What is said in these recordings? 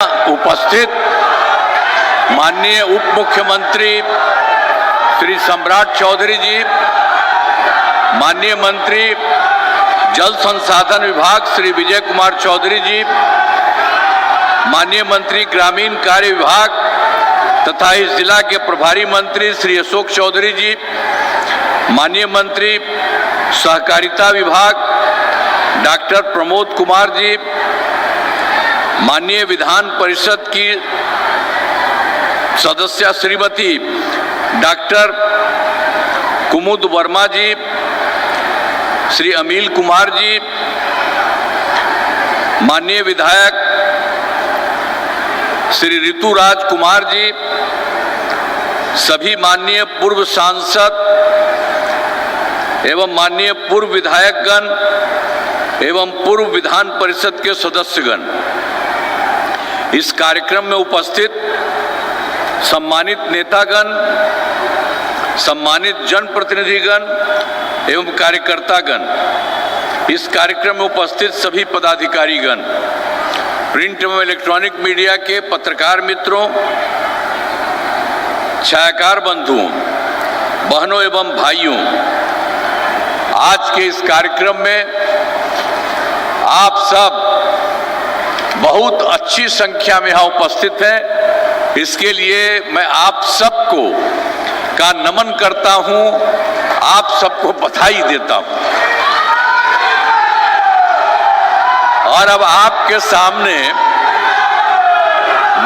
उपस्थित माननीय उप मुख्यमंत्री श्री सम्राट चौधरी जी, माननीय मंत्री जल संसाधन विभाग श्री विजय कुमार चौधरी जी, माननीय मंत्री ग्रामीण कार्य विभाग तथा इस जिला के प्रभारी मंत्री श्री अशोक चौधरी जी, माननीय मंत्री सहकारिता विभाग डॉक्टर प्रमोद कुमार जी, माननीय विधान परिषद की सदस्य श्रीमती डॉक्टर कुमुद वर्मा जी, श्री अमील कुमार जी, माननीय विधायक श्री ऋतुराज कुमार जी, सभी माननीय पूर्व सांसद एवं माननीय पूर्व विधायकगण एवं पूर्व विधान परिषद के सदस्यगण, इस कार्यक्रम में उपस्थित सम्मानित नेतागण, सम्मानित जनप्रतिनिधिगण एवं कार्यकर्तागण, इस कार्यक्रम में उपस्थित सभी पदाधिकारीगण, प्रिंट एवं इलेक्ट्रॉनिक मीडिया के पत्रकार मित्रों, छायाकार बंधुओं, बहनों एवं भाइयों, आज के इस कार्यक्रम में आप सब बहुत अच्छी संख्या में यहाँ उपस्थित हैं। इसके लिए मैं आप सबको का नमन करता हूँ, आप सबको बधाई देता हूँ। और अब आपके सामने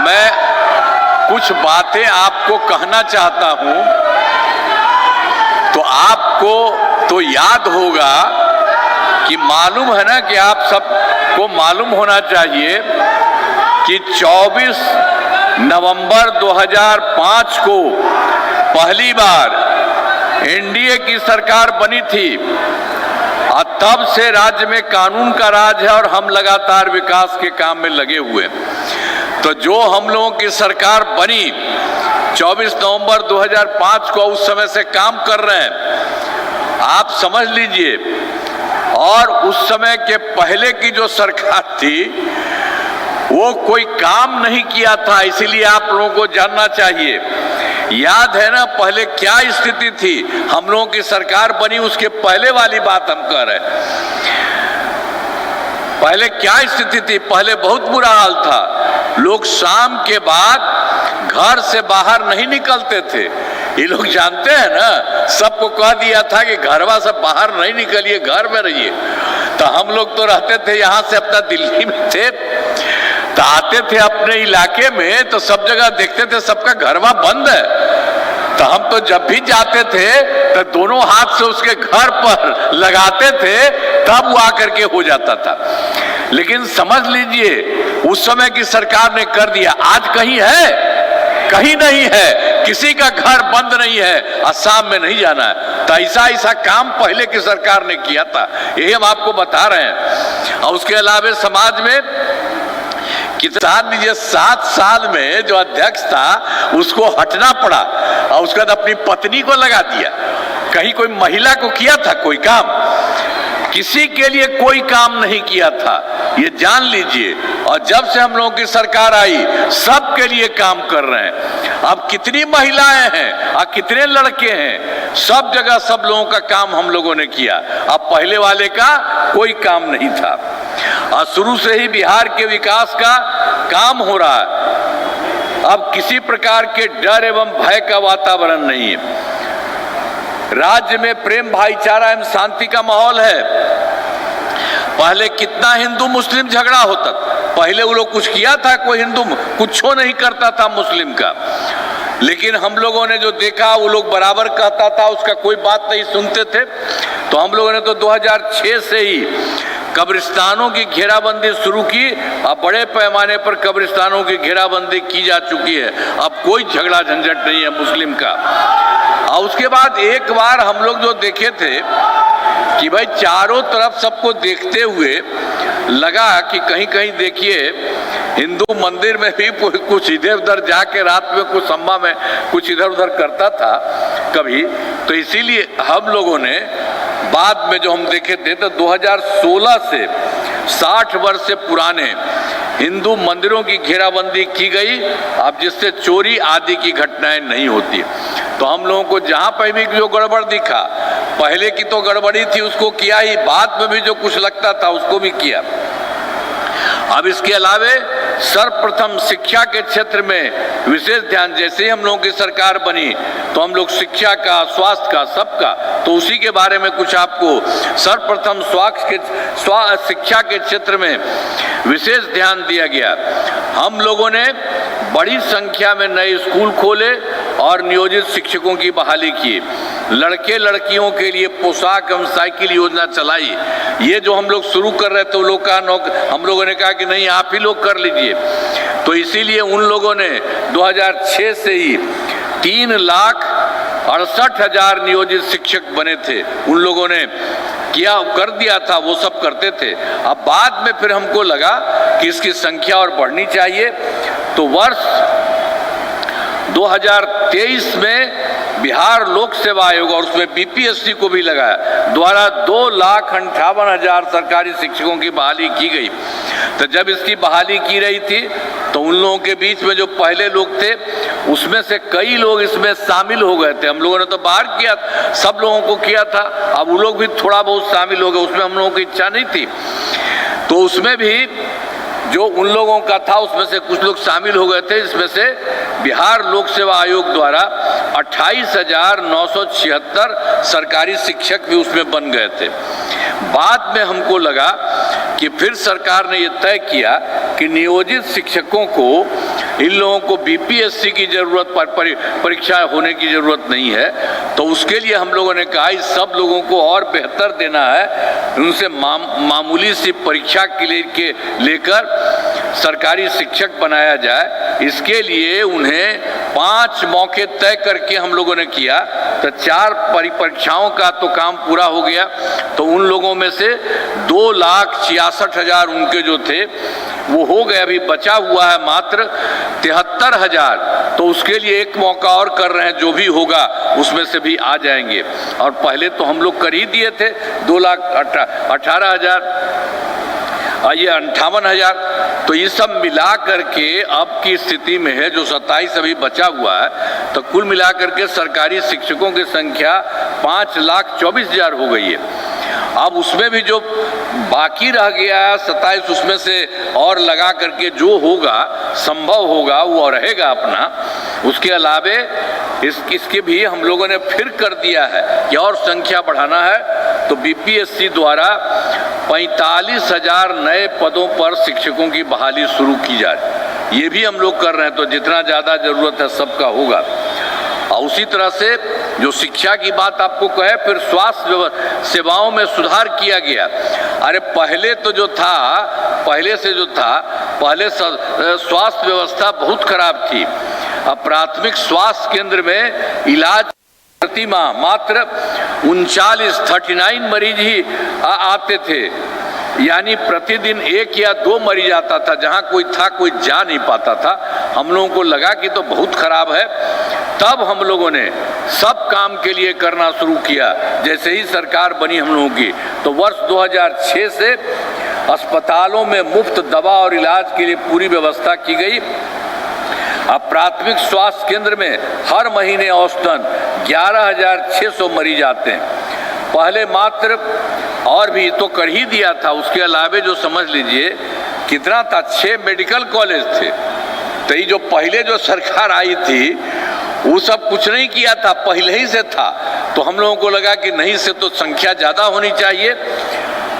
मैं कुछ बातें आपको कहना चाहता हूँ। तो आपको तो याद होगा कि मालूम है ना कि आप सबको मालूम होना चाहिए कि 24 नवंबर 2005 को पहली बार एनडीए की सरकार बनी थी और तब से राज्य में कानून का राज है और हम लगातार विकास के काम में लगे हुए हैं। तो जो हम लोगों की सरकार बनी 24 नवंबर 2005 को, उस समय से काम कर रहे हैं, आप समझ लीजिए। और उस समय के पहले की जो सरकार थी वो कोई काम नहीं किया था, इसीलिए आप लोगों को जानना चाहिए। याद है ना पहले क्या स्थिति थी? हम लोगों की सरकार बनी उसके पहले वाली बात हम कर रहे हैं। पहले क्या स्थिति थी? पहले बहुत बुरा हाल था। लोग शाम के बाद घर से बाहर नहीं निकलते थे। ये लोग जानते हैं ना, सबको कह दिया था कि घरवा से बाहर नहीं निकलिए, घर में रहिए। तो हम लोग तो रहते थे यहाँ से अपना दिल्ली में थे, तो आते थे अपने इलाके में तो सब जगह देखते थे सबका घरवा बंद है। तो हम तो जब भी जाते थे तो दोनों हाथ से उसके घर पर लगाते थे, तब वो आकर के हो जाता था। लेकिन समझ लीजिए उस समय की सरकार ने कर दिया। आज कहीं है? कहीं नहीं है। किसी का घर बंद नहीं है, असम में नहीं जाना है। तो ऐसा काम पहले की सरकार ने किया था, यही हम आपको बता रहे हैं। और उसके अलावा समाज में किसान लीजिए 7 साल में जो अध्यक्ष था उसको हटना पड़ा और उसके बाद अपनी पत्नी को लगा दिया। कहीं कोई महिला को किया था कोई काम? किसी के लिए कोई काम नहीं किया था, ये जान लीजिए। और जब से हम लोगों की सरकार आई सबके लिए काम कर रहे हैं। अब कितनी महिलाएं हैं और कितने लड़के हैं, सब जगह सब लोगों का काम हम लोगों ने किया। अब पहले वाले का कोई काम नहीं था। और शुरू से ही बिहार के विकास का काम हो रहा है। अब किसी प्रकार के डर एवं भय का वातावरण नहीं है। राज्य में प्रेम भाईचारा एवं शांति का माहौल है। पहले कितना हिंदू मुस्लिम झगड़ा होता था। पहले वो लोग कुछ किया था? कोई हिंदू कुछ नहीं करता था मुस्लिम का। लेकिन हम लोगों ने जो देखा वो लोग बराबर कहता था, उसका कोई बात नहीं सुनते थे। तो हम लोगों ने तो 2006 से ही कब्रिस्तानों की घेराबंदी शुरू की। अब बड़े पैमाने पर कब्रिस्तानों की घेराबंदी की जा चुकी है। अब कोई झगड़ा झंझट नहीं है मुस्लिम का। और उसके बाद एक बार हम लोग जो देखे थे कि भाई चारों तरफ सबको देखते हुए लगा कि कहीं कहीं देखिए हिंदू मंदिर में भी कुछ इधर उधर जाके रात में कुछ संभा में कुछ इधर उधर करता था कभी। तो इसीलिए हम लोगों ने बाद में जो हम देखे थे तो 2016 से 60 वर्ष से पुराने हिंदू मंदिरों की घेराबंदी की गई, अब जिससे चोरी आदि की घटनाएं नहीं होती। तो हम लोगों को जहां पर भी जो गड़बड़ दिखा, पहले की तो गड़बड़ी थी उसको किया ही, बाद में भी जो कुछ लगता था उसको भी किया। अब इसके अलावे सर्वप्रथम शिक्षा के क्षेत्र में विशेष ध्यान, जैसे ही हम लोगों की सरकार बनी तो हम लोग शिक्षा का, स्वास्थ्य का, सबका, तो उसी के बारे में कुछ आपको सर्वप्रथम शिक्षा के क्षेत्र में विशेष ध्यान दिया गया। हम लोगों ने बड़ी संख्या में नए स्कूल खोले और नियोजित शिक्षकों की बहाली की। लड़के लड़कियों के लिए पोशाक एवं साइकिल योजना चलाई। ये जो हम लोग शुरू कर रहे थे वो लोग का हम लोगों ने कहा कि नहीं आप ही लोग कर लीजिए, तो इसीलिए उन लोगों ने 2006 से ही 3,68,000 नियोजित शिक्षक बने थे, उन लोगों ने किया कर दिया था, वो सब करते थे। अब बाद में फिर हमको लगा कि इसकी संख्या और बढ़नी चाहिए, तो वर्ष 2023 में बिहार लोक सेवा आयोग और उसमें बीपीएससी को भी लगाया द्वारा 2,58,000 सरकारी शिक्षकों की बहाली की गई। तो जब इसकी बहाली की रही थी तो उन लोगों के बीच में जो पहले लोग थे उसमें से कई लोग इसमें शामिल हो गए थे। हम लोगों ने तो बाहर किया, सब लोगों को किया था, अब वो लोग भी थोड़ा बहुत शामिल हो गए, उसमें हम लोगों की इच्छा नहीं थी। तो उसमें भी जो उन लोगों का था उसमें से कुछ लोग शामिल हो गए थे, इसमें से बिहार लोक सेवा आयोग द्वारा 28,976 सरकारी शिक्षक भी उसमें बन गए थे। बाद में हमको लगा कि फिर सरकार ने ये तय किया कि नियोजित शिक्षकों को, इन लोगों को बीपीएससी की जरूरत, परीक्षा होने की जरूरत नहीं है, तो उसके लिए हम लोगों ने कहा इस सब लोगों को और बेहतर देना है, उनसे मामूली सी परीक्षा के लेकर सरकारी शिक्षक बनाया जाए। इसके लिए उन्हें 5 मौके तय करके हम लोगों ने किया, तो 4 परीक्षाओं का तो काम पूरा हो गया। तो उन लोगों में से 2,66,000 उनके जो थे वो हो गए, अभी बचा हुआ है मात्र 73,000। तो उसके लिए एक मौका और कर रहे हैं, जो भी होगा उसमें से भी आ जाएंगे। और पहले तो हम लोग कर ही दिए थे 2,18,000 और ये 58,000। तो ये सब मिला करके अब की स्थिति में है जो 27 अभी बचा हुआ है, तो कुल मिला करके सरकारी शिक्षकों की संख्या 5,24,000 हो गई है। अब उसमें भी जो बाकी रह गया है 27, उसमें से और लगा करके जो होगा, संभव होगा, वो रहेगा अपना। उसके अलावे इसके भी हम लोगों ने फिर कर दिया है कि और संख्या बढ़ाना है, तो बीपीएससी द्वारा 45,000 नए पदों पर शिक्षकों की बहाली शुरू की जाए। ये भी हम लोग कर रहे हैं, तो जितना ज़्यादा ज़रूरत है सबका होगा। और उसी तरह से जो शिक्षा की बात आपको कहे, फिर स्वास्थ्य सेवाओं में सुधार किया गया। अरे पहले तो जो था, पहले स्वास्थ्य व्यवस्था बहुत खराब थी। अब प्राथमिक स्वास्थ्य केंद्र में इलाज प्रति माह मात्र 39 मरीज ही आते थे, यानी प्रतिदिन 1 या 2 मरीज आता था, जहां कोई था कोई जा नहीं पाता था। हम लोगों को लगा कि तो बहुत खराब है, तब हम लोगों ने सब काम के लिए करना शुरू किया। जैसे ही सरकार बनी हम लोगों की, तो वर्ष 2006 से अस्पतालों में मुफ्त दवा और इलाज के लिए पूरी व्यवस्था की गई। अब प्राथमिक स्वास्थ्य केंद्र में हर महीने औसतन 11,600 मरीज आते हैं। पहले मात्र, और भी तो कर ही दिया था, उसके अलावे जो समझ लीजिए कितना था, 6 मेडिकल कॉलेज थे। तो ये जो पहले जो सरकार आई थी वो सब कुछ नहीं किया था, पहले ही से था। तो हम लोगों को लगा कि नहीं, से तो संख्या ज़्यादा होनी चाहिए,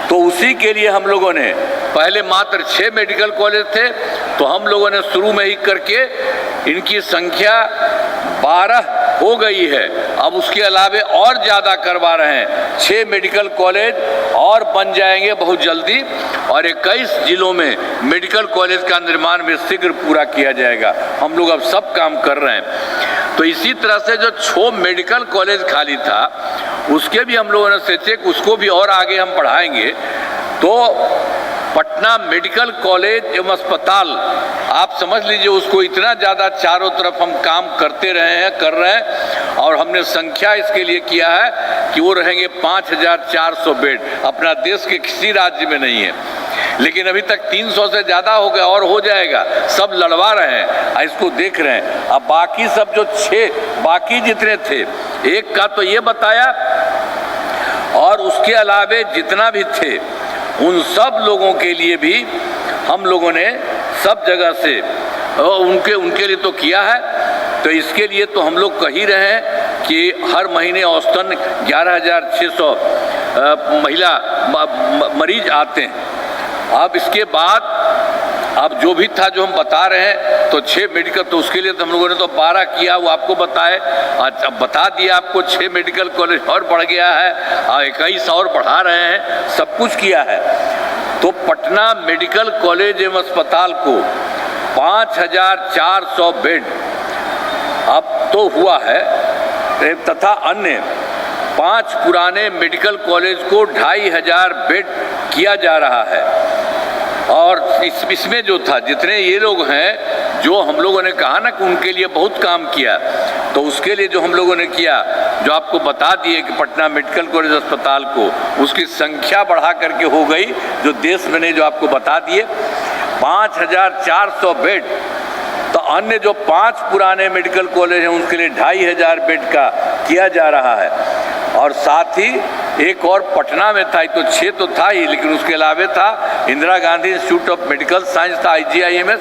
तो उसी के लिए हम लोगों ने पहले मात्र 6 मेडिकल कॉलेज थे, तो हम लोगों ने शुरू में ही करके इनकी संख्या 12 हो गई है। अब उसके अलावे और ज़्यादा करवा रहे हैं, 6 मेडिकल कॉलेज और बन जाएंगे बहुत जल्दी, और 21 जिलों में मेडिकल कॉलेज का निर्माण भी शीघ्र पूरा किया जाएगा। हम लोग अब सब काम कर रहे हैं। तो इसी तरह से जो 6 मेडिकल कॉलेज खाली था, उसके भी हम लोगों ने सोचे कि उसको भी और आगे हम बढ़ाएंगे। तो पटना मेडिकल कॉलेज एवं अस्पताल, आप समझ लीजिए उसको इतना ज़्यादा चारों तरफ हम काम करते रहे हैं, कर रहे हैं, और हमने संख्या इसके लिए किया है कि वो रहेंगे 5,400 बेड। अपना देश के किसी राज्य में नहीं है। लेकिन अभी तक 300 से ज़्यादा हो गया और हो जाएगा। सब लड़वा रहे हैं, इसको देख रहे हैं। अब बाकी सब जो 6 बाकी जितने थे, एक का तो ये बताया, और उसके अलावे जितना भी थे उन सब लोगों के लिए भी हम लोगों ने सब जगह से उनके लिए तो किया है। तो इसके लिए तो हम लोग कह ही रहे हैं कि हर महीने औसतन 11,600 महिला मरीज आते हैं। अब इसके बाद अब जो भी था जो हम बता रहे हैं, तो 6 मेडिकल, तो उसके लिए तो हम लोगों ने तो 12 किया, वो आपको बताए। आज अब बता दिया आपको 6 मेडिकल कॉलेज और बढ़ गया है, 21 और बढ़ा रहे हैं, सब कुछ किया है। तो पटना मेडिकल कॉलेज एवं अस्पताल को 5,400 बेड अब तो हुआ है, तथा अन्य 5 पुराने मेडिकल कॉलेज को 2,500 बेड किया जा रहा है। और इसमें जो था, जितने ये लोग हैं जो हम लोगों ने कहा ना कि उनके लिए बहुत काम किया, तो उसके लिए जो हम लोगों ने किया, जो आपको बता दिए कि पटना मेडिकल कॉलेज अस्पताल को उसकी संख्या बढ़ा करके हो गई, जो देश में ने जो आपको बता दिए 5,400 बेड। तो अन्य जो 5 पुराने मेडिकल कॉलेज हैं उनके लिए 2,500 बेड का किया जा रहा है। और साथ ही एक और पटना में था, तो 6 तो था ही, लेकिन उसके अलावा था Indira Gandhi institute of medical science था, IGIMS,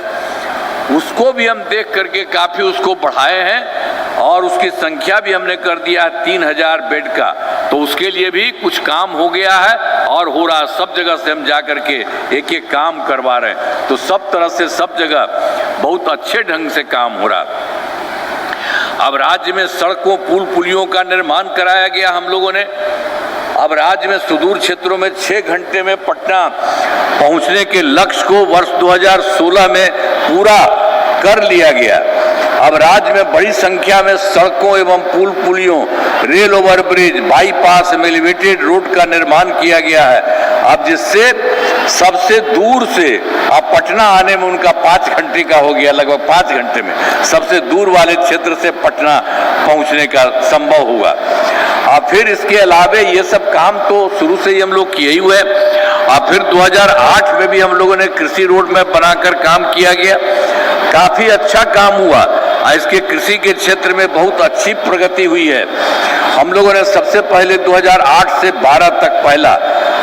उसको भी हम देख करके काफ़ी उसको बढ़ाए हैं और उसकी संख्या भी हमने कर दिया है 3,000 बेड का। तो उसके लिए भी कुछ काम हो गया है और हो रहा, सब जगह से हम जा करके एक एक काम करवा रहे हैं। तो सब तरह से सब जगह बहुत अच्छे ढंग से काम हो रहा। अब राज्य में सड़कों, पुल पुलियों का निर्माण कराया गया हम लोगों ने। अब राज्य में सुदूर क्षेत्रों में 6 घंटे में पटना पहुंचने के लक्ष्य को वर्ष 2016 में पूरा कर लिया गया। अब राज्य में बड़ी संख्या में सड़कों एवं पुल पुलियों, rail overbridge, bypass, elevated road का निर्माण किया गया है। अब जिससे सबसे दूर से अब पटना आने में उनका 5 घंटे का हो गया, लगभग 5 घंटे में सबसे दूर वाले क्षेत्र से पटना पहुंचने का संभव हुआ। अब फिर इसके अलावे ये सब काम तो शुरू से ही हम लोग किए ही हुए। और फिर 2008 में भी हम लोगों ने कृषि रोड मैप बनाकर काम किया गया, काफी अच्छा काम हुआ। इसके कृषि के क्षेत्र में बहुत अच्छी प्रगति हुई है। हम लोगों ने सबसे पहले 2008 से 12 तक पहला,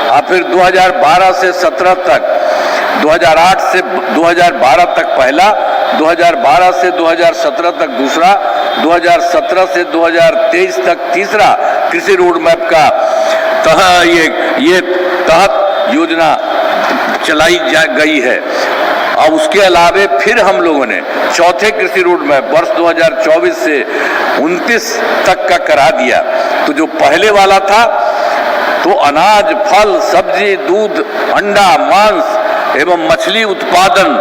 और फिर 2012 से 17 तक, 2008 से 2012 तक पहला, 2012 से 2017 तक दूसरा, 2017 से 2023 तक तीसरा कृषि रोड मैप का ये तहत योजना चलाई जा गई है। और उसके अलावे फिर हम लोगों ने चौथे कृषि रोड मैप वर्ष 2024 से 29 तक का करा दिया। तो जो पहले वाला था तो अनाज, फल, सब्जी, दूध, अंडा, मांस एवं मछली उत्पादन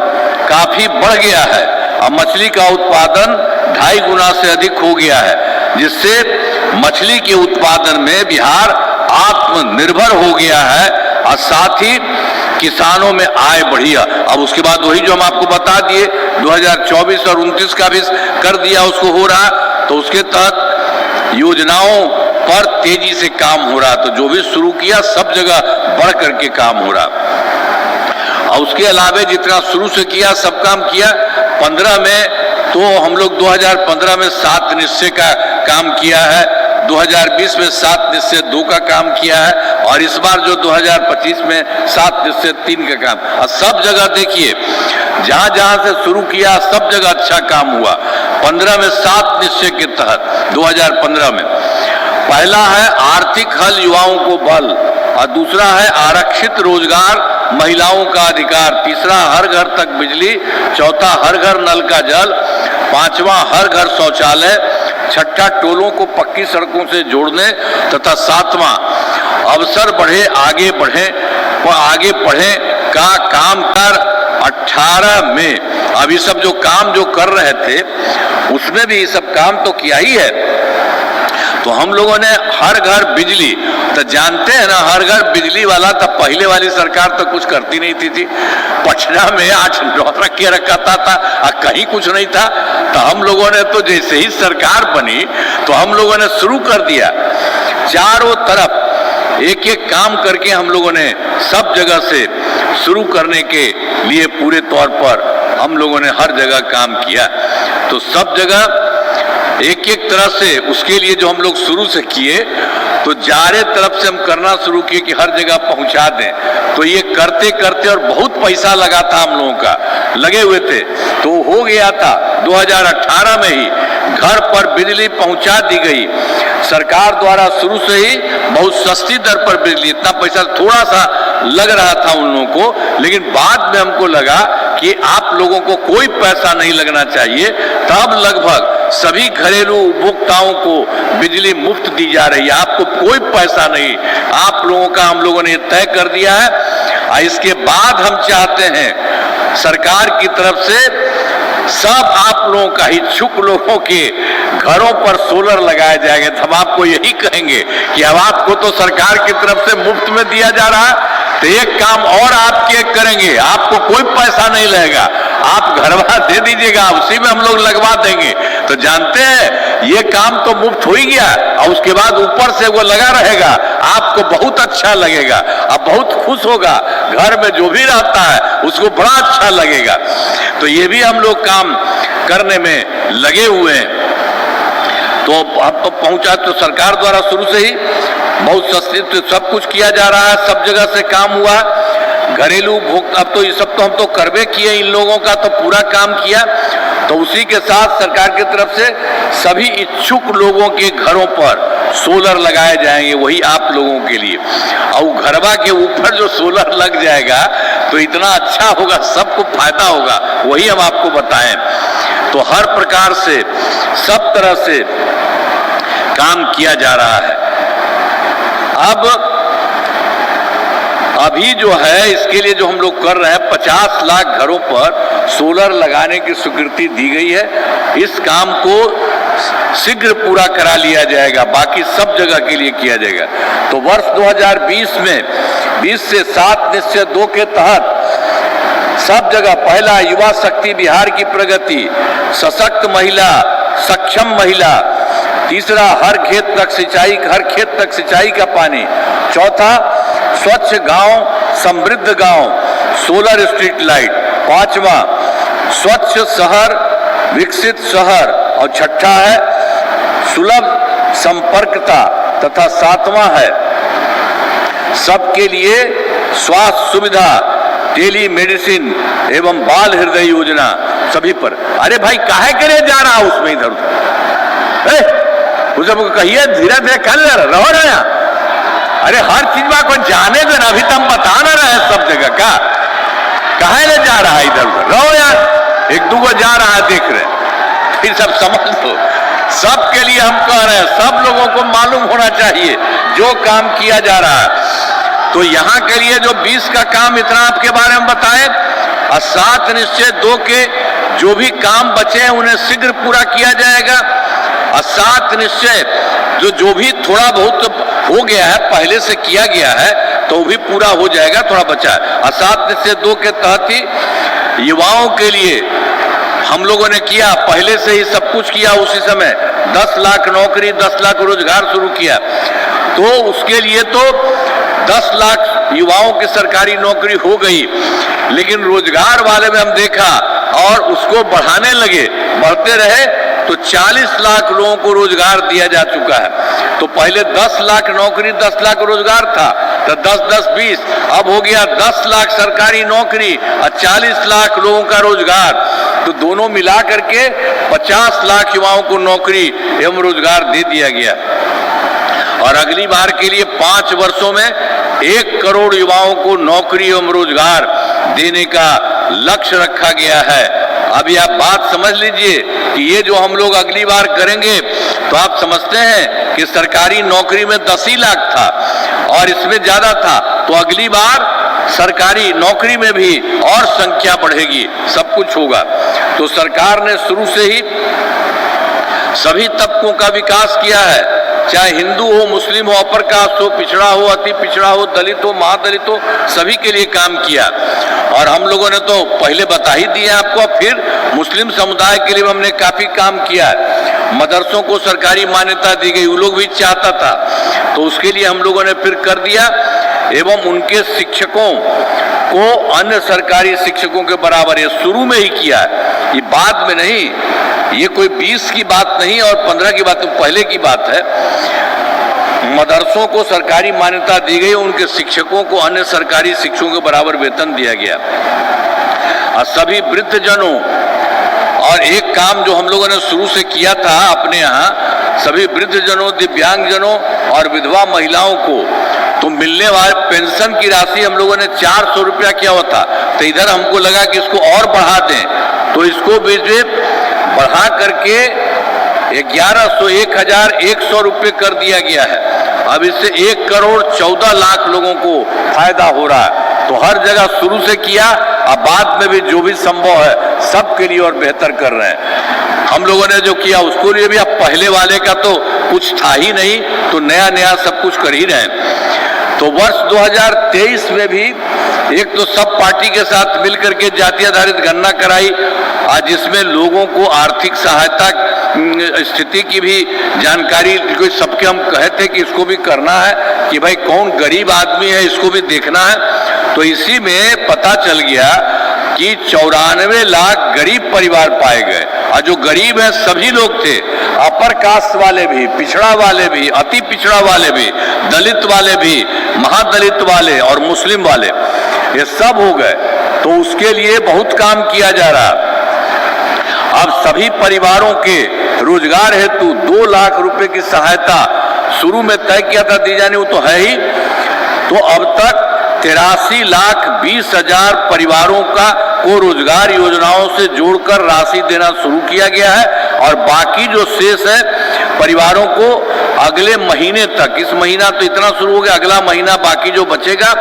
काफी बढ़ गया है। अब मछली का उत्पादन 2.5 गुना से अधिक हो गया है, जिससे मछली के उत्पादन में बिहार आत्मनिर्भर हो गया है और साथ ही किसानों में आय बढ़ी। अब उसके बाद वही जो हम आपको बता दिए 2024 और 29 का भी कर दिया, उसको हो रहा। तो उसके तहत योजनाओं पर तेजी से काम हो रहा। तो जो भी शुरू किया सब जगह बढ़ करके काम हो रहा। और उसके अलावे जितना शुरू से किया सब काम किया। 15 में तो हम लोग 2015 में 7 निश्चय का काम किया है, 2020 में 7 निश्चय 2 का काम किया है, और इस बार जो 2025 में 7 निश्चय 3 का काम। और सब जगह देखिए जहां जहां से शुरू किया सब जगह अच्छा काम हुआ। 15 में 7 निश्चय के तहत 2015 में पहला है आर्थिक हल युवाओं को बल, और दूसरा है आरक्षित रोजगार महिलाओं का अधिकार, तीसरा हर घर तक बिजली, चौथा हर घर नल का जल, पांचवा हर घर शौचालय, छठा टोलों को पक्की सड़कों से जोड़ने, तथा सातवां अवसर बढ़े आगे बढ़े का काम कर 18 में। अब ये सब जो काम जो कर रहे थे उसमें भी ये सब काम तो किया ही है। तो हम लोगों ने हर घर बिजली, तो जानते हैं ना हर घर बिजली वाला, तब पहले वाली सरकार तो कुछ करती नहीं थी। पटना में 8-9 रख के रखा था और कहीं कुछ नहीं था। तो हम लोगों ने तो जैसे ही सरकार बनी तो हम लोगों ने शुरू कर दिया, चारों तरफ एक एक काम करके हम लोगों ने सब जगह से शुरू करने के लिए पूरे तौर पर हम लोगों ने हर जगह काम किया। तो सब जगह एक एक तरह से उसके लिए जो हम लोग शुरू से किए, तो चारे तरफ से हम करना शुरू किए कि हर जगह पहुंचा दें। तो ये करते करते, और बहुत पैसा लगा था हम लोगों का, लगे हुए थे, तो हो गया था 2018 में ही घर पर बिजली पहुंचा दी गई सरकार द्वारा। शुरू से ही बहुत सस्ती दर पर बिजली, इतना पैसा थोड़ा सा लग रहा था उन लोगों को, लेकिन बाद में हमको लगा कि आप लोगों को कोई पैसा नहीं लगना चाहिए। तब लगभग सभी घरेलू उपभोक्ताओं को बिजली मुफ्त दी जा रही है, आपको कोई पैसा नहीं, आप लोगों का हम लोगों ने तय कर दिया है। इसके बाद हम चाहते हैं सरकार की तरफ से सब आप लोगों का, इच्छुक लोगों के घरों पर सोलर लगाए जाएंगे। हम आपको यही कहेंगे कि अब आपको तो सरकार की तरफ से मुफ्त में दिया जा रहा है, तो एक काम और आपके करेंगे, आपको कोई पैसा नहीं लगेगा, आप घरवा दे दीजिएगा, उसी में हम लोग लगवा देंगे। तो जानते हैं ये काम तो मुफ्त हो ही गया, और उसके बाद ऊपर से वो लगा रहेगा, आपको बहुत अच्छा लगेगा, आप बहुत खुश होगा, घर में जो भी रहता है उसको बड़ा अच्छा लगेगा। तो ये भी हम लोग काम करने में लगे हुए हैं। तो अब तो पहुंचा, तो सरकार द्वारा शुरू से ही बहुत सस्ती तो सब कुछ किया जा रहा है, सब जगह से काम हुआ। घरेलू उपभोक्ता, अब तो ये सब तो हम तो करवे किए, इन लोगों का तो पूरा काम किया। तो उसी के साथ सरकार की तरफ से सभी इच्छुक लोगों के घरों पर सोलर लगाए जाएंगे, वही आप लोगों के लिए। और घरवा के ऊपर जो सोलर लग जाएगा तो इतना अच्छा होगा, सबको फायदा होगा, वही हम आपको बताएं। तो हर प्रकार से सब तरह से काम किया जा रहा है। अब अभी जो है इसके लिए जो हम लोग कर रहे हैं, 50 लाख घरों पर सोलर लगाने की स्वीकृति दी गई है। इस काम को शीघ्र पूरा करा लिया जाएगा, बाकी सब जगह के लिए किया जाएगा। तो वर्ष 2020 में 20 से 7 निश्चय 2 के तहत सब जगह पहला युवा शक्ति बिहार की प्रगति, सशक्त महिला, सक्षम महिला, तीसरा हर खेत तक सिंचाई का पानी, चौथा स्वच्छ गांव समृद्ध गांव, सोलर स्ट्रीट लाइट, पांचवा स्वच्छ शहर विकसित शहर, और छठा है सुलभ संपर्कता, तथा सातवां है सबके लिए स्वास्थ्य सुविधा, टेली मेडिसिन एवं बाल हृदय योजना सभी पर। अरे भाई काहे करे जा रहा उसमें इधर उधर, उसको कहिए धीरे धीरे कर रहो ना। अरे हर चीज में को जाने दो ना, अभी तो हम बता ना रहे सब जगह का, काहे ले जा रहा है इधर उधर, रहो यार, एक दूगो जा रहा है देख रहे, फिर सब समझ लो। सबके लिए हम कह रहे हैं, सब लोगों को मालूम होना चाहिए जो काम किया जा रहा है। तो यहाँ के लिए जो 20 का काम इतना आपके बारे में बताएं, और 7 निश्चय 2 के जो भी काम बचे हैं उन्हें शीघ्र पूरा किया जाएगा। और 7 निश्चय जो भी थोड़ा बहुत हो गया है, पहले से किया गया है, तो भी पूरा हो जाएगा, थोड़ा बचा है। और 7 निश्चय 2 के तहत ही युवाओं के लिए हम लोगों ने किया, पहले से ही सब कुछ किया। उसी समय 10 लाख नौकरी, 10 लाख रोजगार शुरू किया। तो उसके लिए तो 10 लाख युवाओं की सरकारी नौकरी हो गई, लेकिन रोजगार वाले में हम देखा और उसको बढ़ाने लगे, बढ़ते रहे, तो 40 लाख लोगों को रोजगार दिया जा चुका है। तो पहले 10 लाख नौकरी, 10 लाख रोजगार था, तो 10, 10, 20, अब हो गया 10 लाख सरकारी नौकरी और 40 लाख लोगों का रोजगार। तो दोनों मिला करके 50 लाख युवाओं को नौकरी एवं रोजगार दे दिया गया। और अगली बार के लिए 5 वर्षों में 1 करोड़ युवाओं को नौकरी एवं रोजगार देने का लक्ष्य रखा गया है। अभी आप बात समझ लीजिए कि ये जो हम लोग अगली बार करेंगे, तो आप समझते हैं कि सरकारी नौकरी में 10 ही लाख था और इसमें ज्यादा था, तो अगली बार सरकारी नौकरी में भी और संख्या बढ़ेगी, सब कुछ होगा। तो सरकार ने शुरू से ही सभी तबकों का विकास किया है, चाहे हिंदू हो, मुस्लिम हो, अपर कास्ट हो, पिछड़ा हो, अति पिछड़ा हो, दलित हो, महादलित हो, सभी के लिए काम किया। और हम लोगों ने तो पहले बता ही दिया आपको, फिर मुस्लिम समुदाय के लिए हमने काफी काम किया है। मदरसों को सरकारी मान्यता दी गई, वो लोग भी चाहता था, तो उसके लिए हम लोगों ने फिर कर दिया, एवं उनके शिक्षकों को अन्य सरकारी शिक्षकों के बराबर, ये शुरू में ही किया है, ये बाद में नहीं, ये कोई 20 की बात नहीं और 15 की बात, तो पहले की बात है। मदरसों को सरकारी मान्यता दी गई, उनके शिक्षकों को अन्य सरकारी शिक्षकों के बराबर वेतन दिया गया। और सभी वृद्धजनों, और एक काम जो हम लोगों ने शुरू से किया था अपने यहाँ, सभी वृद्धजनों, दिव्यांगजनों और विधवा महिलाओं को तो मिलने वाले पेंशन की राशि हम लोगों ने 400 रुपया किया हुआ था, तो इधर हमको लगा कि इसको और बढ़ा दें, तो इसको भी बढ़ा करके 1100 1100 रुपये कर दिया गया है। अब इससे 1 करोड़ 14 लाख लोगों को फायदा हो रहा है। तो हर जगह शुरू से किया, अब बाद में भी जो भी संभव है सबके लिए और बेहतर कर रहे हैं। हम लोगों ने जो किया उसको लिए भी, अब पहले वाले का तो कुछ था ही नहीं, तो नया नया सब कुछ कर ही रहे हैं। तो वर्ष 2023 में भी एक तो सब पार्टी के साथ मिलकर के जाति आधारित गणना कराई, आज जिसमें लोगों को आर्थिक सहायता स्थिति की भी जानकारी, सबके हम कहे थे कि इसको भी करना है कि भाई कौन गरीब आदमी है इसको भी देखना है। तो इसी में पता चल गया कि 94 लाख गरीब परिवार पाए गए, और जो गरीब हैं सभी लोग थे, अपर कास्ट वाले भी, पिछड़ा वाले भी, अति पिछड़ा वाले भी, दलित वाले भी, महादलित वाले और मुस्लिम वाले, ये सब हो गए। तो उसके लिए बहुत काम किया जा रहा। अब सभी परिवारों के रोजगार हेतु 2 लाख रुपए की सहायता शुरू में तय किया था दी जानी, वो तो है ही। तो अब तक 83,20,000 परिवारों को रोजगार योजनाओं से जोड़कर राशि देना शुरू किया गया है, और बाकी जो शेष है परिवारों को अगले महीने तक, इस महीना तो इतना शुरू हो गया, अगला महीना बाकी जो बचेगा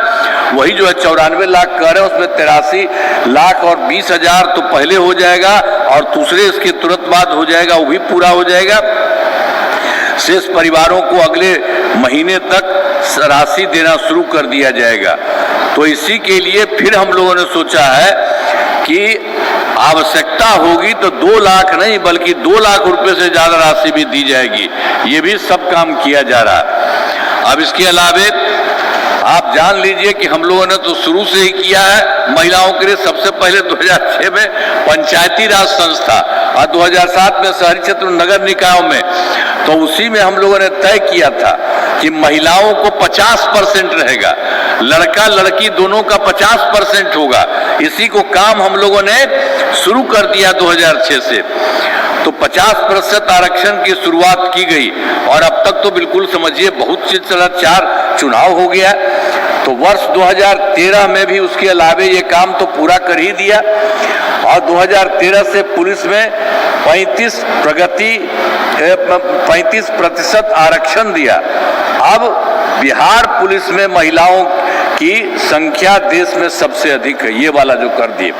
वही जो है 94 लाख कर रहे हैं, उसमें 83,20,000 तो पहले हो जाएगा, और दूसरे इसके तुरंत बाद हो जाएगा, वो भी पूरा हो जाएगा। शेष परिवारों को अगले महीने तक राशि देना शुरू कर दिया जाएगा। तो इसी के लिए फिर हम लोगों ने सोचा है कि आवश्यकता होगी तो 2 लाख नहीं बल्कि 2 लाख रुपए से ज्यादा राशि भी दी जाएगी। ये भी सब काम किया जा रहा है। अब इसके अलावे आप जान लीजिए कि हम लोगों ने तो शुरू से ही किया है महिलाओं के लिए। सबसे पहले 2006 में पंचायती राज संस्था और 2007 में शहरी क्षेत्र नगर निकायों में, तो उसी में हम लोगों ने तय किया था कि महिलाओं को 50% रहेगा, लड़का लड़की दोनों का 50% होगा। इसी को काम हम लोगों ने शुरू कर दिया 2006 से। तो 50% आरक्षण की शुरुआत की गई, और अब तक तो बिल्कुल समझिए बहुत चीज चला, 4 चुनाव हो गया। तो वर्ष 2013 में भी उसके अलावे ये काम तो पूरा कर ही दिया, और 2013 से पुलिस में 35% आरक्षण दिया। अब बिहार पुलिस में महिलाओं की संख्या देश में सबसे अधिक है, ये वाला जो कर दिए।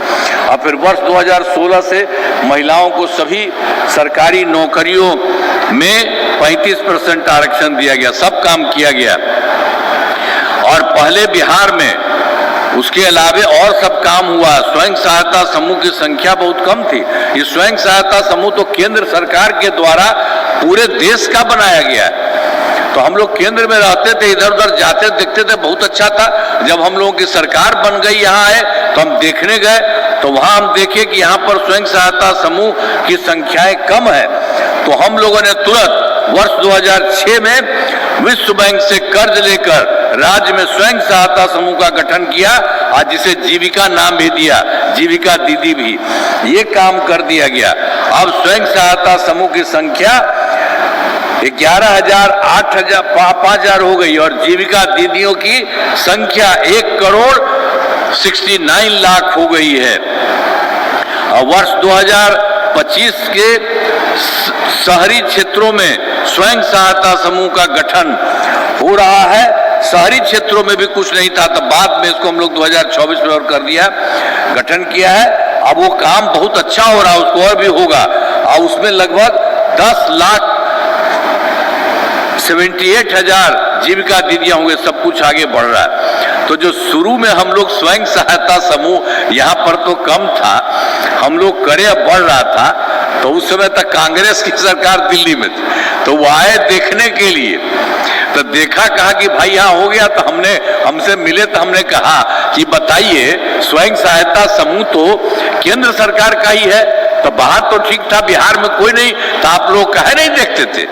और फिर वर्ष 2016 से महिलाओं को सभी सरकारी नौकरियों में 35% आरक्षण दिया गया, सब काम किया गया। और पहले बिहार में उसके अलावे और सब काम हुआ। स्वयं सहायता समूह की संख्या बहुत कम थी। ये स्वयं सहायता समूह तो केंद्र सरकार के द्वारा पूरे देश का बनाया गया है। तो हम लोग केंद्र में रहते थे, इधर उधर जाते देखते थे, बहुत अच्छा था। जब हम लोगों की सरकार बन गई यहाँ है तो हम देखने गए, तो वहां हम देखे कि यहाँ पर स्वयं सहायता समूह की संख्याएं कम है। तो हम लोगों ने तुरंत वर्ष 2006 में विश्व बैंक से कर्ज लेकर राज्य में स्वयं सहायता समूह का गठन किया, आज जिसे जीविका नाम भी दिया, जीविका दीदी भी, ये काम कर दिया गया। अब स्वयं सहायता समूह की संख्या 11,000, 8,000, 5,000 हो गई, और जीविका दीदियों की संख्या 1,69 लाख हो गई है। और वर्ष 2025 के शहरी क्षेत्रों में स्वयं सहायता समूह का गठन हो रहा है। शहरी क्षेत्रों में भी कुछ नहीं था, तो बाद में इसको हम लोग 2024 में और कर दिया, गठन किया है। अब वो काम बहुत अच्छा हो रहा है, उसको और भी होगा। और उसमें लगभग 10,78,000 जीविका दीदियां होंगे, सब कुछ आगे बढ़ रहा है। तो जो शुरू में हम लोग स्वयं सहायता समूह यहाँ पर तो कम था, हम लोग करे बढ़ रहा था, तो उस समय तक कांग्रेस की सरकार दिल्ली में थी, तो वो आए देखने के लिए। तो देखा, कहा कि भाई यहाँ हो गया, तो हमसे मिले तो हमने कहा कि बताइए, स्वयं सहायता समूह तो केंद्र सरकार का ही है, तो बाहर तो ठीक था, बिहार में कोई नहीं, तो आप लोग काहे नहीं देखते थे?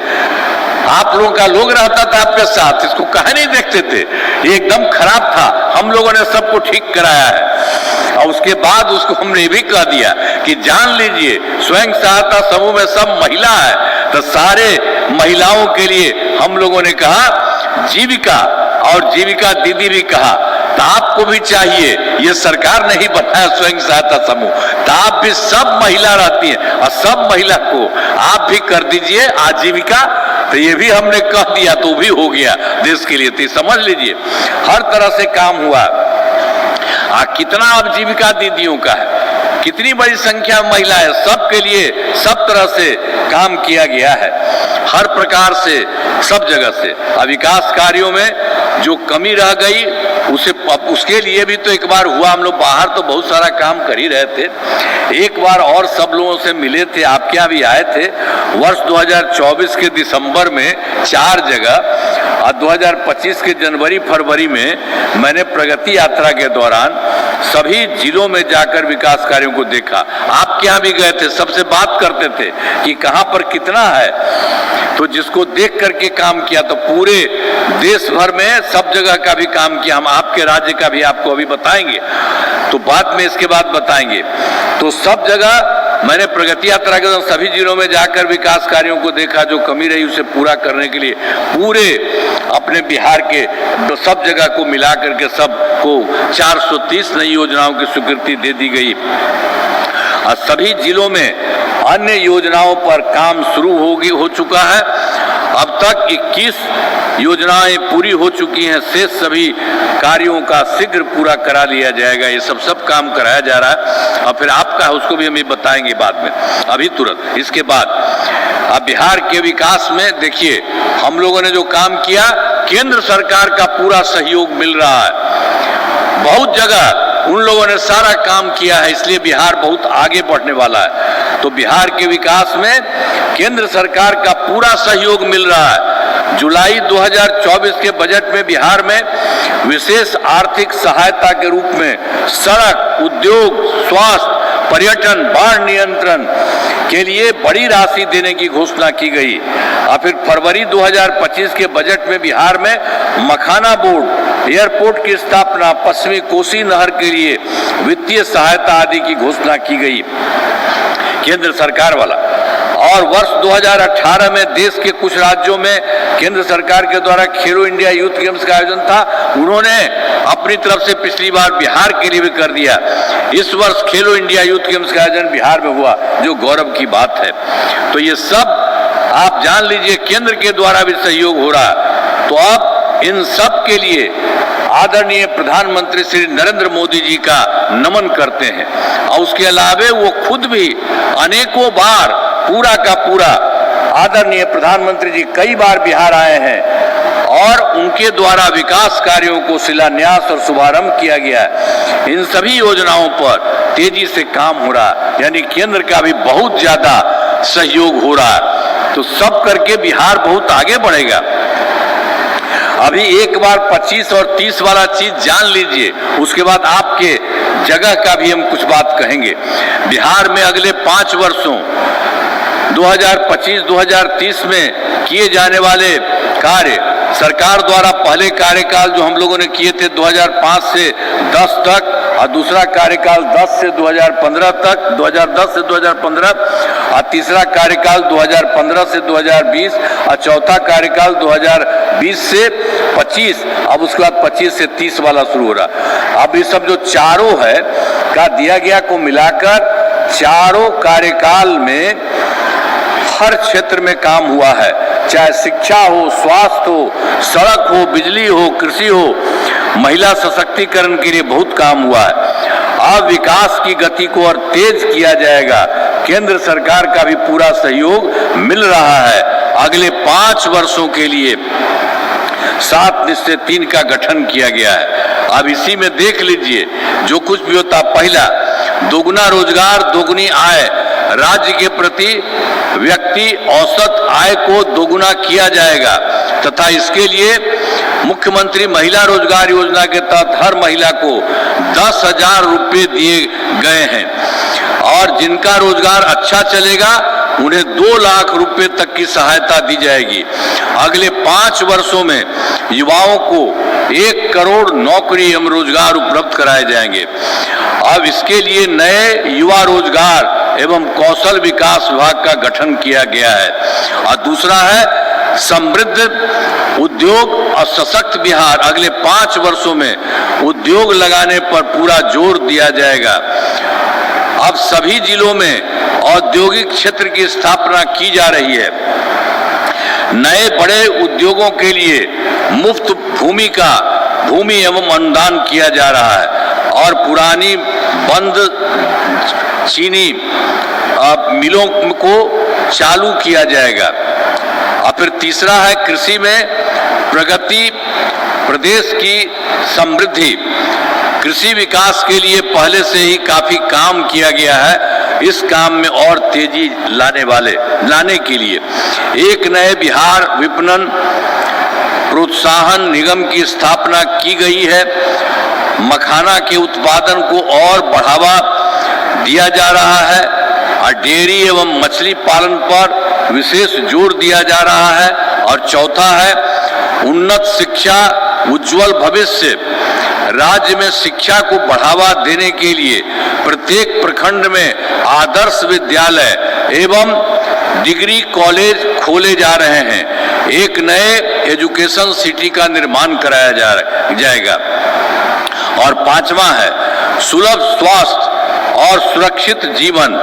आप लोगों का लोग रहता था आपके साथ, इसको काहे नहीं देखते थे? ये एकदम खराब था, हम लोगों ने सबको ठीक कराया है। और उसके बाद उसको हमने ये भी कह दिया कि जान लीजिए, स्वयं सहायता समूह में सब महिला है, तो सारे महिलाओं के लिए हम लोगों ने कहा जीविका, और जीविका दीदी भी कहा, तो आपको भी चाहिए, ये सरकार नहीं बनाया स्वयं सहायता समूह, तो आप भी, सब महिला रहती है और सब महिला को आप भी कर दीजिए आजीविका। तो ये भी हमने कह दिया, तो भी हो गया देश के लिए। तो समझ लीजिए, हर तरह से काम हुआ। कितना अब जीविका दीदियों का है, कितनी बड़ी संख्या में महिला है, सबके लिए सब तरह से काम किया गया है, हर प्रकार से, सब जगह से। अब विकास कार्यों में जो कमी रह गई उसके लिए भी तो एक बार हुआ। हम लोग बाहर तो बहुत सारा काम कर ही रहे थे, एक बार और सब लोगों से मिले थे, आपके यहाँ भी आए थे। वर्ष 2024 के दिसंबर में 4 जगह और 2025 के जनवरी फरवरी में मैंने प्रगति यात्रा के दौरान सभी जिलों में जाकर विकास कार्यों को देखा। आपके यहाँ भी गए थे, सबसे बात करते थे कि कहाँ पर कितना है, तो जिसको देख करके काम किया। तो पूरे देश भर में सब जगह का भी काम किया। हम आपके राज्य का भी आपको अभी बताएंगे, तो बाद में इसके बाद बताएंगे। तो सब जगह मैंने प्रगति यात्रा के दौरान सभी जिलों में जाकर विकास कार्यों को देखा, जो कमी रही उसे पूरा करने के लिए पूरे अपने बिहार के सब जगह को मिला करके सबको 430 नई योजनाओं की स्वीकृति दे दी गई। और सभी जिलों में अन्य योजनाओं पर काम शुरू हो चुका है। अब तक 21 योजनाएं पूरी हो चुकी हैं, शेष सभी कार्यों का शीघ्र पूरा करा लिया जाएगा। ये सब काम कराया जा रहा है, और फिर आपका उसको भी हम बताएंगे बाद में, अभी तुरंत इसके बाद। अब बिहार के विकास में देखिए, हम लोगों ने जो काम किया, केंद्र सरकार का पूरा सहयोग मिल रहा है। बहुत जगह उन लोगों ने सारा काम किया है, इसलिए बिहार बहुत आगे बढ़ने वाला है। तो बिहार के विकास में केंद्र सरकार का पूरा सहयोग मिल रहा है। जुलाई 2024 के बजट में बिहार में विशेष आर्थिक सहायता के रूप में सड़क, उद्योग, स्वास्थ्य, पर्यटन, बाढ़ नियंत्रण के लिए बड़ी राशि देने की घोषणा की गई। और फिर फरवरी 2025 के बजट में बिहार में मखाना बोर्ड, एयरपोर्ट की स्थापना, पश्चिमी कोसी नहर के लिए वित्तीय सहायता आदि की घोषणा की गई, केंद्र सरकार वाला। और वर्ष 2018 में देश के कुछ राज्यों में केंद्र सरकार के द्वारा खेलो इंडिया यूथ गेम्स का आयोजन था, उन्होंने अपनी तरफ से पिछली बार बिहार के लिए भी कर दिया। इस वर्ष खेलो इंडिया यूथ गेम्स का आयोजन बिहार में हुआ, जो गौरव की बात है। तो ये सब आप जान लीजिए, केंद्र के द्वारा भी सहयोग हो रहा है। तो अब इन सब के लिए आदरणीय प्रधानमंत्री श्री नरेंद्र मोदी जी का नमन करते हैं। और उसके अलावे वो खुद भी अनेकों बार पूरा का पूरा, आदरणीय प्रधानमंत्री जी कई बार बिहार आए हैं, और उनके द्वारा विकास कार्यों को शिलान्यास और शुभारंभ किया गया है। इन सभी योजनाओं पर तेजी से काम हो रहा है, यानी केंद्र का भी बहुत ज्यादा सहयोग हो रहा है। तो सब करके बिहार बहुत आगे बढ़ेगा। अभी एक बार 25 और 30 वाला चीज जान लीजिए, उसके बाद आपके जगह का भी हम कुछ बात कहेंगे। बिहार में अगले 5 वर्षों 2025-2030 में किए जाने वाले कार्य, सरकार द्वारा पहले कार्यकाल जो हम लोगों ने किए थे 2005 से 10 तक, और दूसरा कार्यकाल 10 से 2015 तक, 2010 से 2015, और तीसरा कार्यकाल 2015 से 2020, और चौथा कार्यकाल 2020 से 25, अब उसके बाद 25 से 30 वाला शुरू हो रहा। अब ये सब जो चारों है का दिया गया को मिलाकर चारों कार्यकाल में हर क्षेत्र में काम हुआ है, चाहे शिक्षा हो, स्वास्थ्य हो, सड़क हो, बिजली हो, कृषि हो, महिला सशक्तिकरण के लिए बहुत काम हुआ है। अब विकास की गति को और तेज किया जाएगा। केंद्र सरकार का भी पूरा सहयोग मिल रहा है। अगले 5 वर्षों के लिए 7 निश्चय 3 का गठन किया गया है। अब इसी में देख लीजिए, जो कुछ भी होता, पहला दोगुना रोजगार, दोगुनी आय, राज्य के प्रति व्यक्ति औसत आय को दोगुना किया जाएगा तथा इसके लिए मुख्यमंत्री महिला रोजगार योजना के तहत हर महिला को 10,000 रुपये दिए गए हैं और जिनका रोजगार अच्छा चलेगा उन्हें 2 लाख रुपए तक की सहायता दी जाएगी। अगले 5 वर्षों में युवाओं को 1 करोड़ नौकरी एवं रोजगार उपलब्ध कराए जाएंगे। अब इसके लिए नए युवा रोजगार एवं कौशल विकास विभाग का गठन किया गया है। और दूसरा है समृद्ध उद्योग और सशक्त बिहार। अगले 5 वर्षों में उद्योग लगाने पर पूरा जोर दिया जाएगा। अब सभी जिलों में औद्योगिक क्षेत्र की स्थापना की जा रही है। नए बड़े उद्योगों के लिए मुफ्त भूमि एवं अनुदान किया जा रहा है और पुरानी बंद चीनी मिलों को चालू किया जाएगा। और फिर तीसरा है कृषि में प्रगति, प्रदेश की समृद्धि। कृषि विकास के लिए पहले से ही काफी काम किया गया है। इस काम में और तेजी लाने के लिए एक नए बिहार विपणन प्रोत्साहन निगम की स्थापना की गई है। मखाना के उत्पादन को और बढ़ावा दिया जा रहा है और डेयरी एवं मछली पालन पर विशेष जोर दिया जा रहा है। और चौथा है उन्नत शिक्षा, उज्जवल भविष्य। राज्य में शिक्षा को बढ़ावा देने के लिए प्रत्येक प्रखंड में आदर्श विद्यालय एवं डिग्री कॉलेज खोले जा रहे हैं। एक नए एजुकेशन सिटी का निर्माण कराया जाएगा। और पांचवा है सुलभ स्वास्थ्य और सुरक्षित जीवन।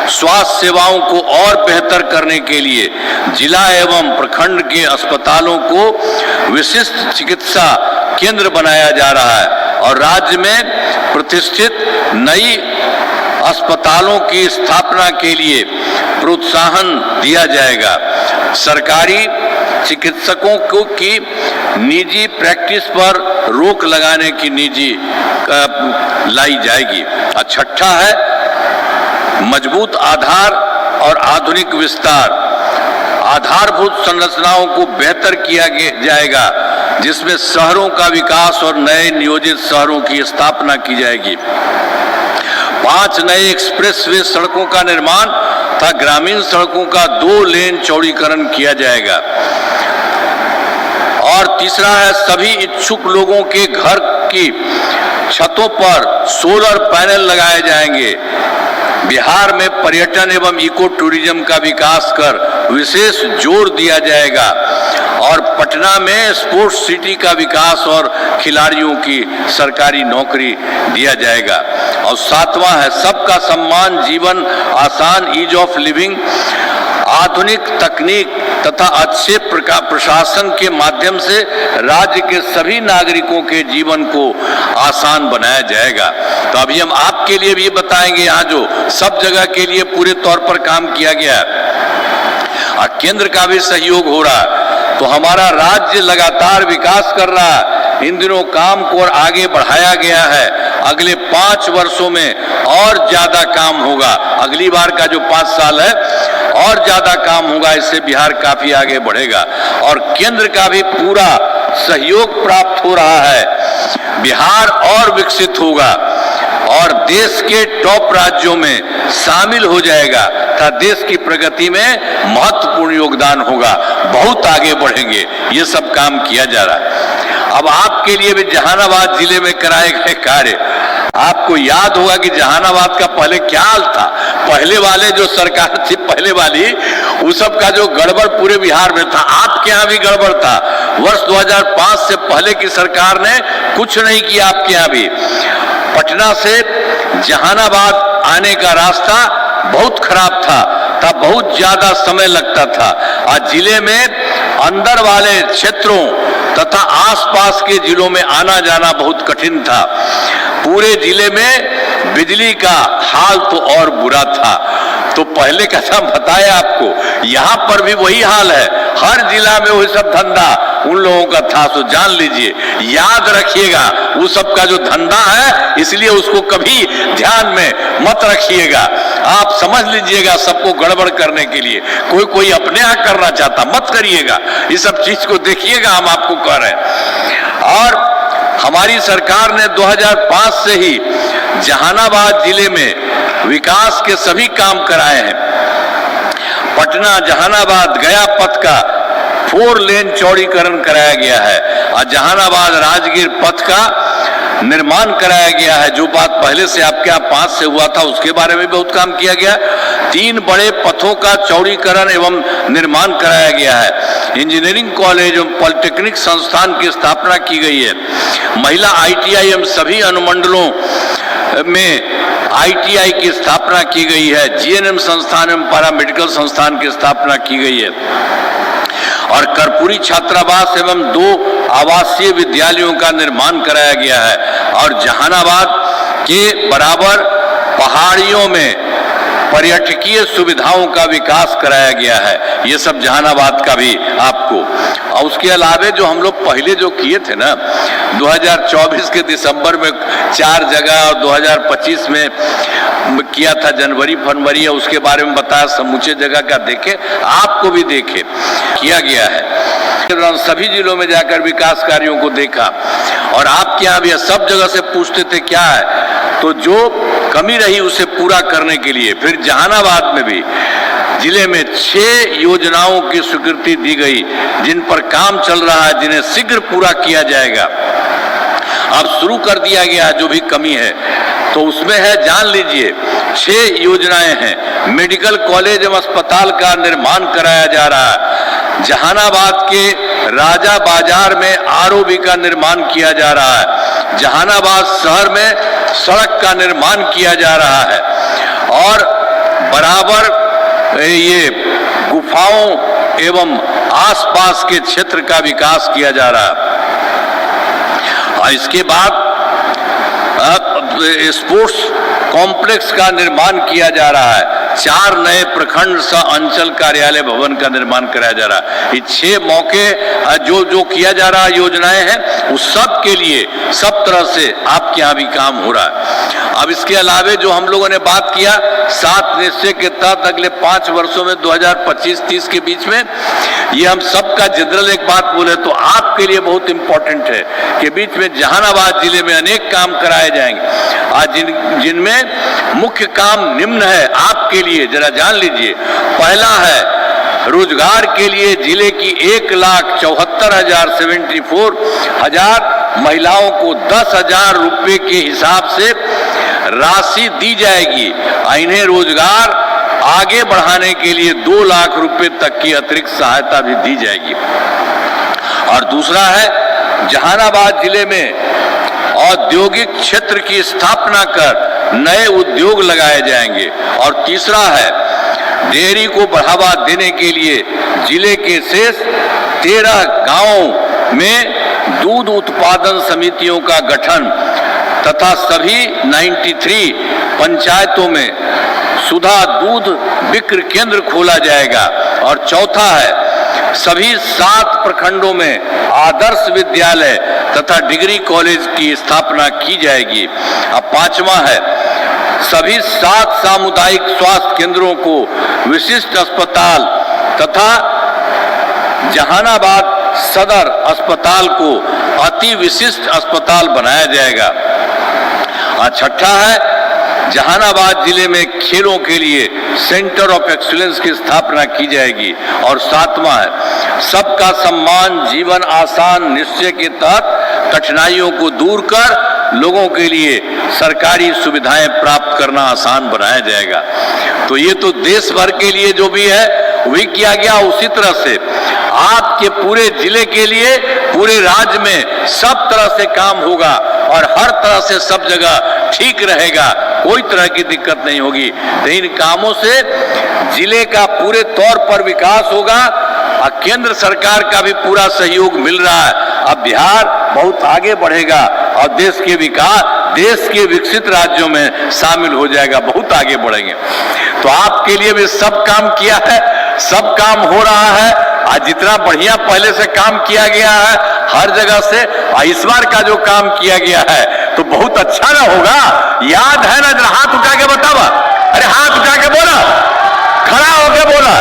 स्वास्थ्य सेवाओं को और बेहतर करने के लिए जिला एवं प्रखंड के अस्पतालों को विशिष्ट चिकित्सा केंद्र बनाया जा रहा है और राज्य में प्रतिष्ठित नई अस्पतालों की स्थापना के लिए प्रोत्साहन दिया जाएगा। सरकारी चिकित्सकों को की निजी प्रैक्टिस पर रोक लगाने की लाई जाएगी। और छठा है मजबूत आधार और आधुनिक विस्तार। आधारभूत संरचनाओं को बेहतर किया जाएगा जिसमें शहरों का विकास और नए नियोजित शहरों की स्थापना की जाएगी। 5 नए एक्सप्रेसवे सड़कों का निर्माण तथा ग्रामीण सड़कों का 2 लेन चौड़ीकरण किया जाएगा। और तीसरा है सभी इच्छुक लोगों के घर की छतों पर सोलर पैनल लगाए जाएंगे। बिहार में पर्यटन एवं इको टूरिज्म का विकास कर विशेष जोर दिया जाएगा और पटना में स्पोर्ट्स सिटी का विकास और खिलाड़ियों की सरकारी नौकरी दिया जाएगा। और 7वां है सबका सम्मान जीवन आसान, ईज ऑफ लिविंग। आधुनिक तकनीक तथा अच्छे प्रशासन के माध्यम से राज्य के सभी नागरिकों के जीवन को आसान बनाया जाएगा। तो अभी हम आपके लिए भी बताएंगे यहाँ जो सब जगह के लिए पूरे तौर पर काम किया गया है और केंद्र का भी सहयोग हो रहा है। तो हमारा राज्य लगातार विकास कर रहा है। इन दिनों काम को और आगे बढ़ाया गया है। अगले 5 वर्षों में और ज्यादा काम होगा। अगली बार का जो 5 साल है और ज्यादा काम होगा। इससे बिहार काफी आगे बढ़ेगा और केंद्र का भी पूरा सहयोग प्राप्त हो रहा है। बिहार और विकसित होगा और देश के टॉप राज्यों में शामिल हो जाएगा तथा देश की प्रगति में महत्वपूर्ण योगदान होगा। बहुत आगे बढ़ेंगे। ये सब काम किया जा रहा है। अब आपके लिए भी जहानाबाद जिले में कराए गए कार्य, आपको याद होगा कि जहानाबाद का पहले क्या हाल था। पहले वाले जो सरकार थी पहले वाली, उस सब का जो गड़बड़ पूरे बिहार में था। आपके यहाँ भी गड़बड़ था। वर्ष 2005 से पहले की सरकार ने कुछ नहीं किया। आपके यहाँ भी पटना से जहानाबाद आने का रास्ता बहुत खराब था, बहुत ज्यादा समय लगता था। आज जिले में अंदर वाले क्षेत्रों तथा आसपास के जिलों में आना जाना बहुत कठिन था। पूरे जिले में बिजली का हाल तो और बुरा था। तो पहले कैसा बताया आपको, यहाँ पर भी वही हाल है। हर जिला में वही सब धंधा, उन लोगों का था, सो जान लीजिए, याद रखिएगा। वो सब का जो धंधा है, इसलिए उसको कभी ध्यान में मत रखिएगा। आप समझ लीजिएगा, सबको गड़बड़ करने के लिए कोई अपने यहाँ करना चाहता, मत करिएगा। इस सब चीज को देखिएगा, हम आपको कह रहे हैं। और हमारी सरकार ने 2005 से ही जहानाबाद जिले में विकास के सभी काम कराए हैं। पटना जहानाबाद गया पथ का 4 लेन चौड़ीकरण कराया गया है और जहानाबाद राजगीर पथ का निर्माण कराया गया है। जो बात पहले से आपके यहाँ 5 से हुआ था, उसके बारे में बहुत काम किया गया। 3 बड़े पथों का चौड़ीकरण एवं निर्माण कराया गया है। इंजीनियरिंग कॉलेज एवं पॉलिटेक्निक संस्थान की स्थापना की गई है। महिला ITI एवं सभी अनुमंडलों में ITI की स्थापना की गई है। GNM संस्थान एवं पैरामेडिकल संस्थान की स्थापना की गई है और कर्पूरी छात्रावास एवं 2 आवासीय विद्यालयों का निर्माण कराया गया है। और जहानाबाद के बराबर पहाड़ियों में पर्यटकीय सुविधाओं का विकास कराया गया है। ये सब जहानाबाद का भी आपको। और उसके अलावे जो हम लोग पहले जो किए थे ना, 2024 के दिसंबर में 4 जगह और 2025 में किया था, जनवरी फरवरी, उसके बारे में बताया। समूचे जगह का देखे, आपको भी देखे, किया गया है। सभी जिलों में जाकर विकास कार्यों को देखा और आपके यहाँ भी सब जगह से पूछते थे क्या है, तो जो कमी रही उसे पूरा करने के लिए फिर जहानाबाद में भी जिले में 6 योजनाओं की स्वीकृति दी गई, जिन पर काम चल रहा है, जिन्हें शीघ्र पूरा किया जाएगा। अब शुरू कर दिया गया जो भी कमी है, तो उसमें है, जान लीजिए, 6 योजनाएं हैं। मेडिकल कॉलेज एवं अस्पताल का निर्माण कराया जा रहा है। जहानाबाद के राजा बाजार में ROB का निर्माण किया जा रहा है। जहानाबाद शहर में सड़क का निर्माण किया जा रहा है और बराबर ये गुफाओं एवं आसपास के क्षेत्र का विकास किया जा रहा है। और इसके बाद स्पोर्ट्स कॉम्प्लेक्स का निर्माण किया जा रहा है। 4 नए प्रखंड सह अंचल कार्यालय भवन का निर्माण कराया जा रहा है। ये 6 मौके जो किया जा रहा योजनाएं हैं, उस सब के लिए सब तरह से आपके यहाँ भी काम हो रहा है। अब इसके अलावे जो हम लोगों ने बात किया 7 निश्चय के तहत अगले 5 वर्षों में 2025-30 के बीच में, ये हम सबका जनरल एक बात बोले तो आपके लिए बहुत इंपॉर्टेंट है कि बीच में जहानाबाद जिले में अनेक काम कराए जाएंगे। आज जिनमें मुख्य काम निम्न है आपके लिए, जरा जान लीजिए। पहला है रोजगार के लिए जिले की 1,74,074 महिलाओं को 10,000 रुपये के हिसाब से राशि दी जाएगी। इन्हें रोजगार आगे बढ़ाने के लिए 2 लाख रुपए तक की अतिरिक्त सहायता भी दी जाएगी। और दूसरा है जहानाबाद जिले में औद्योगिक क्षेत्र की स्थापना कर नए उद्योग लगाए जाएंगे। और तीसरा है डेयरी को बढ़ावा देने के लिए जिले के शेष 13 गांवों में दूध उत्पादन समितियों का गठन तथा सभी 93 पंचायतों में सुधा दूध बिक्री केंद्र खोला जाएगा। और चौथा है सभी 7 प्रखंडों में आदर्श विद्यालय तथा डिग्री कॉलेज की स्थापना की जाएगी। अब 5वां है सभी 7 सामुदायिक स्वास्थ्य केंद्रों को विशिष्ट अस्पताल तथा जहानाबाद सदर अस्पताल को अति विशिष्ट अस्पताल बनाया जाएगा। और छठा है जहानाबाद जिले में खेलों के लिए सेंटर ऑफ एक्सीलेंस की स्थापना की जाएगी। और 7वां है सबका सम्मान जीवन आसान निश्चय के तहत कठिनाइयों को दूर कर लोगों के लिए सरकारी सुविधाएं प्राप्त करना आसान बनाया जाएगा। तो ये तो देश भर के लिए जो भी है वही किया गया। उसी तरह से आपके पूरे जिले के लिए पूरे राज्य में सब तरह से काम होगा और हर तरह से सब जगह ठीक रहेगा, कोई तरह की दिक्कत नहीं होगी। तो इन कामों से जिले का पूरे तौर पर विकास होगा और केंद्र सरकार का भी पूरा सहयोग मिल रहा है। अब बिहार बहुत आगे बढ़ेगा और देश के विकास, देश के विकसित राज्यों में शामिल हो जाएगा, बहुत आगे बढ़ेंगे। तो आपके लिए भी सब काम किया है, सब काम हो रहा है। आज जितना बढ़िया पहले से काम किया गया है हर जगह से, इस बार का जो काम किया गया है तो बहुत अच्छा ना होगा। याद है ना? जरा हाथ उठा के बतावा। अरे हाथ उठा के बोला, खड़ा होके बोला।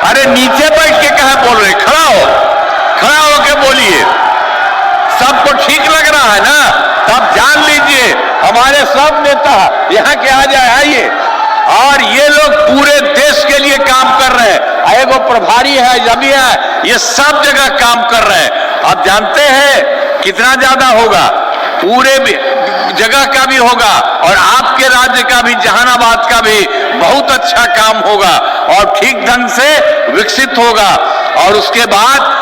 अरे नीचे बैठ के कहा बोल रहे, खड़ा होके बोलिए। सबको ठीक लग रहा है ना? तब जान लीजिए हमारे सब नेता यहाँ के आ जाए, आइए। और ये लोग पूरे देश के लिए काम कर रहे हैं। एगो प्रभारी है, जमी है, ये सब जगह काम कर रहे हैं। आप जानते हैं कितना ज्यादा होगा, पूरे जगह का भी होगा और आपके राज्य का भी, जहानाबाद का भी बहुत अच्छा काम होगा और ठीक ढंग से विकसित होगा। और उसके बाद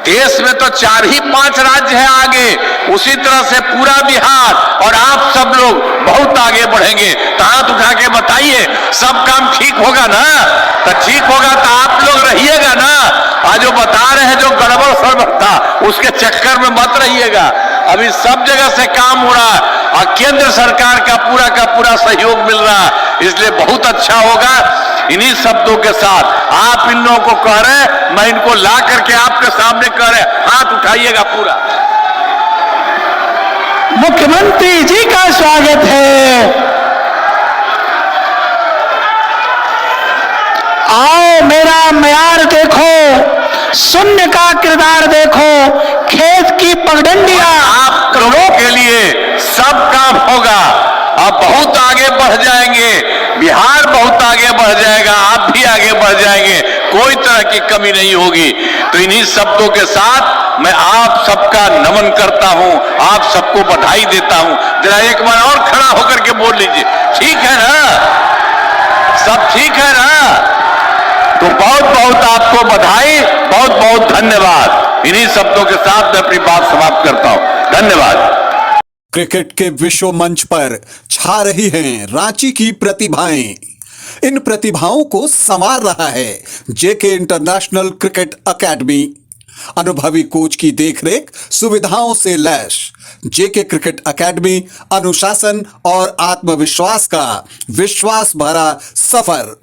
देश में तो 4 ही 5 राज्य है आगे, उसी तरह से पूरा बिहार और आप सब लोग बहुत आगे बढ़ेंगे। तो हाथ उठा के बताइए, सब काम ठीक होगा ना? तो ठीक होगा तो आप लोग रहिएगा ना? आज जो बता रहे हैं जो गड़बड़ सड़बड़ था उसके चक्कर में मत रहिएगा। अभी सब जगह से काम हो रहा है और केंद्र सरकार का पूरा सहयोग मिल रहा है, इसलिए बहुत अच्छा होगा। इन्हीं शब्दों के साथ आप इन लोगों को कह रहे हैं, मैं इनको ला करके आपके सामने कह रहे, हाथ उठाइएगा पूरा। मुख्यमंत्री जी का स्वागत है। आओ मेरा म्यार देखो, शून्य का किरदार देखो, खेत की पगडंडियां आप लोगों के लिए सब काम होगा। आप बहुत आगे बढ़ जाएंगे, बिहार बहुत आगे बढ़ जाएगा, आप भी आगे बढ़ जाएंगे, कोई तरह की कमी नहीं होगी। तो इन्हीं शब्दों के साथ मैं आप सबका नमन करता हूं, आप सबको बधाई देता हूं। जरा एक बार और खड़ा होकर के बोल लीजिए, ठीक है ना? सब ठीक है ना? तो बहुत बहुत आपको बधाई, बहुत बहुत धन्यवाद। इन्हीं शब्दों के साथ मैं अपनी बात समाप्त करता हूं। धन्यवाद। क्रिकेट के विश्व मंच पर छा रही हैं रांची की प्रतिभाएं। इन प्रतिभाओं को संवार रहा है जेके इंटरनेशनल क्रिकेट एकेडमी। अनुभवी कोच की देखरेख, सुविधाओं से लैस जेके क्रिकेट एकेडमी अनुशासन और आत्मविश्वास का विश्वास भरा सफर।